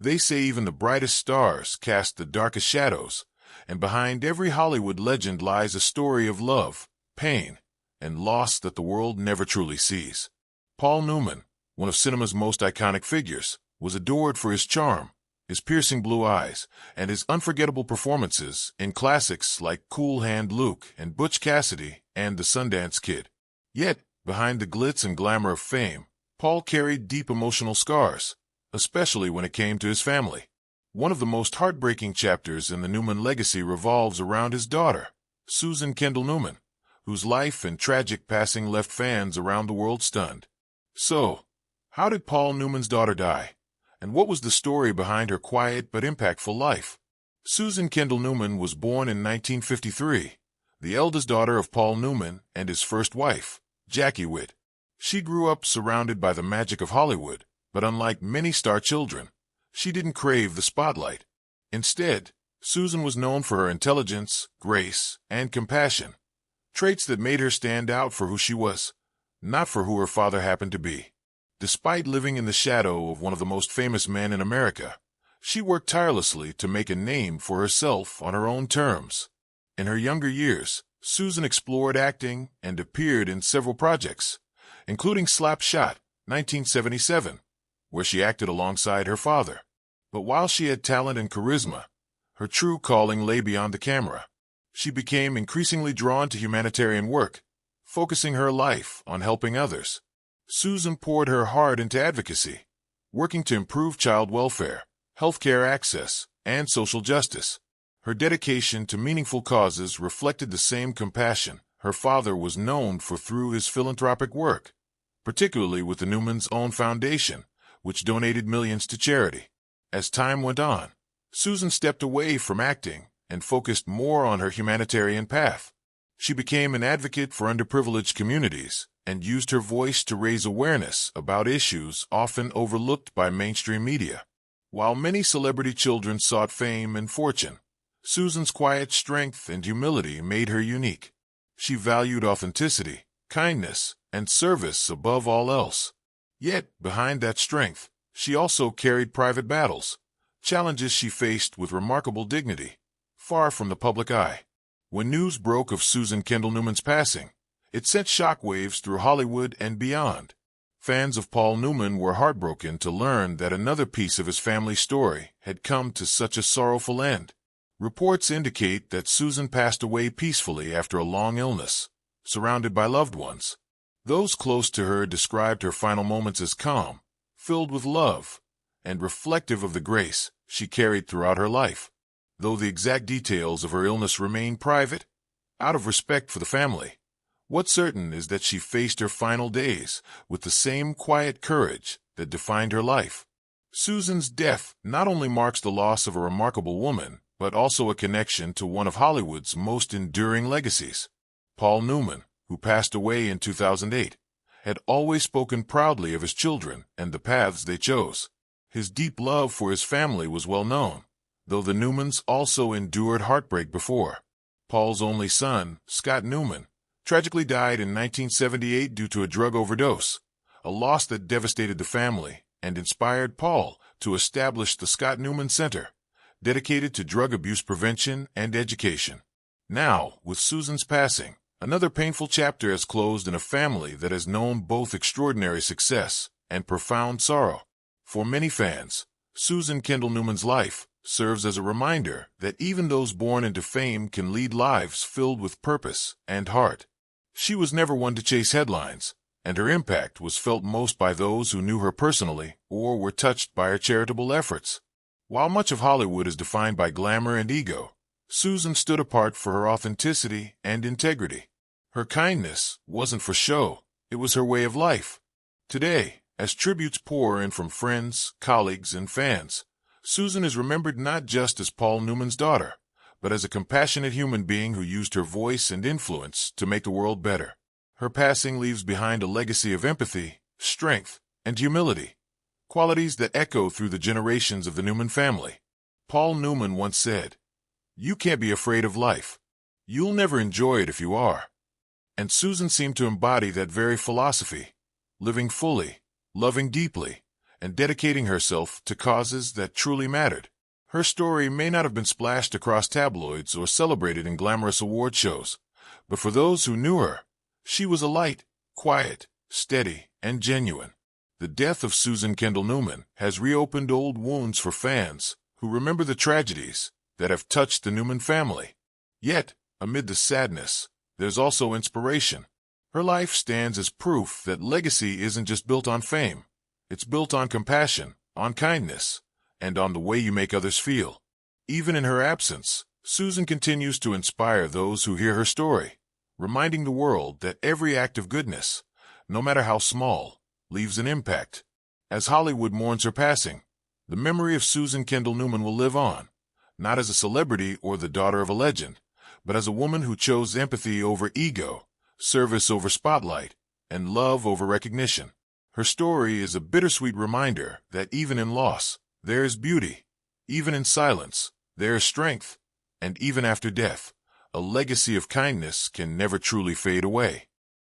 They say even the brightest stars cast the darkest shadows, and behind every Hollywood legend lies a story of love, pain, and loss that the world never truly sees. Paul Newman, one of cinema's most iconic figures, was adored for his charm, his piercing blue eyes, and his unforgettable performances in classics like Cool Hand Luke and Butch Cassidy and The Sundance Kid. Yet, behind the glitz and glamour of fame, Paul carried deep emotional scars, especially when it came to his family. One of the most heartbreaking chapters in the Newman legacy revolves around his daughter, Susan Kendall Newman, whose life and tragic passing left fans around the world stunned. So, how did Paul Newman's daughter die? And what was the story behind her quiet but impactful life? Susan Kendall Newman was born in 1953, the eldest daughter of Paul Newman and his first wife, Jackie Witt. She grew up surrounded by the magic of Hollywood, but unlike many star children, she didn't crave the spotlight. Instead, Susan was known for her intelligence, grace, and compassion, traits that made her stand out for who she was, not for who her father happened to be. Despite living in the shadow of one of the most famous men in America, she worked tirelessly to make a name for herself on her own terms. In her younger years, Susan explored acting and appeared in several projects, including Slap Shot, 1977, where she acted alongside her father. But while she had talent and charisma, her true calling lay beyond the camera. She became increasingly drawn to humanitarian work, focusing her life on helping others. Susan poured her heart into advocacy, working to improve child welfare, healthcare access, and social justice. Her dedication to meaningful causes reflected the same compassion her father was known for through his philanthropic work, particularly with the Newman's own foundation, which donated millions to charity. As time went on, Susan stepped away from acting and focused more on her humanitarian path. She became an advocate for underprivileged communities and used her voice to raise awareness about issues often overlooked by mainstream media. While many celebrity children sought fame and fortune, Susan's quiet strength and humility made her unique. She valued authenticity, kindness, and service above all else. Yet, behind that strength, she also carried private battles, challenges she faced with remarkable dignity, far from the public eye. When news broke of Susan Kendall Newman's passing, it sent shockwaves through Hollywood and beyond. Fans of Paul Newman were heartbroken to learn that another piece of his family story had come to such a sorrowful end. Reports indicate that Susan passed away peacefully after a long illness, surrounded by loved ones. Those close to her described her final moments as calm, filled with love, and reflective of the grace she carried throughout her life. Though the exact details of her illness remain private, out of respect for the family, what's certain is that she faced her final days with the same quiet courage that defined her life. Susan's death not only marks the loss of a remarkable woman, but also a connection to one of Hollywood's most enduring legacies. Paul Newman, who passed away in 2008, had always spoken proudly of his children and the paths they chose. His deep love for his family was well known, though the Newmans also endured heartbreak before. Paul's only son, Scott Newman, tragically died in 1978 due to a drug overdose, a loss that devastated the family and inspired Paul to establish the Scott Newman Center, dedicated to drug abuse prevention and education. Now, with Susan's passing, another painful chapter has closed in a family that has known both extraordinary success and profound sorrow. For many fans, Susan Kendall Newman's life serves as a reminder that even those born into fame can lead lives filled with purpose and heart. She was never one to chase headlines, and her impact was felt most by those who knew her personally or were touched by her charitable efforts. While much of Hollywood is defined by glamour and ego, Susan stood apart for her authenticity and integrity. Her kindness wasn't for show, it was her way of life. Today, as tributes pour in from friends, colleagues, and fans, Susan is remembered not just as Paul Newman's daughter, but as a compassionate human being who used her voice and influence to make the world better. Her passing leaves behind a legacy of empathy, strength, and humility, qualities that echo through the generations of the Newman family. Paul Newman once said, "You can't be afraid of life. You'll never enjoy it if you are." And Susan seemed to embody that very philosophy, living fully, loving deeply, and dedicating herself to causes that truly mattered. Her story may not have been splashed across tabloids or celebrated in glamorous award shows, but for those who knew her, she was a light, quiet, steady, and genuine. The death of Susan Kendall Newman has reopened old wounds for fans who remember the tragedies that have touched the Newman family. Yet, amid the sadness, there's also inspiration. Her life stands as proof that legacy isn't just built on fame. It's built on compassion, on kindness, and on the way you make others feel. Even in her absence, Susan continues to inspire those who hear her story, reminding the world that every act of goodness, no matter how small, leaves an impact. As Hollywood mourns her passing, the memory of Susan Kendall Newman will live on, not as a celebrity or the daughter of a legend, but as a woman who chose empathy over ego, service over spotlight, and love over recognition. Her story is a bittersweet reminder that even in loss, there is beauty. Even in silence, there is strength. And even after death, a legacy of kindness can never truly fade away.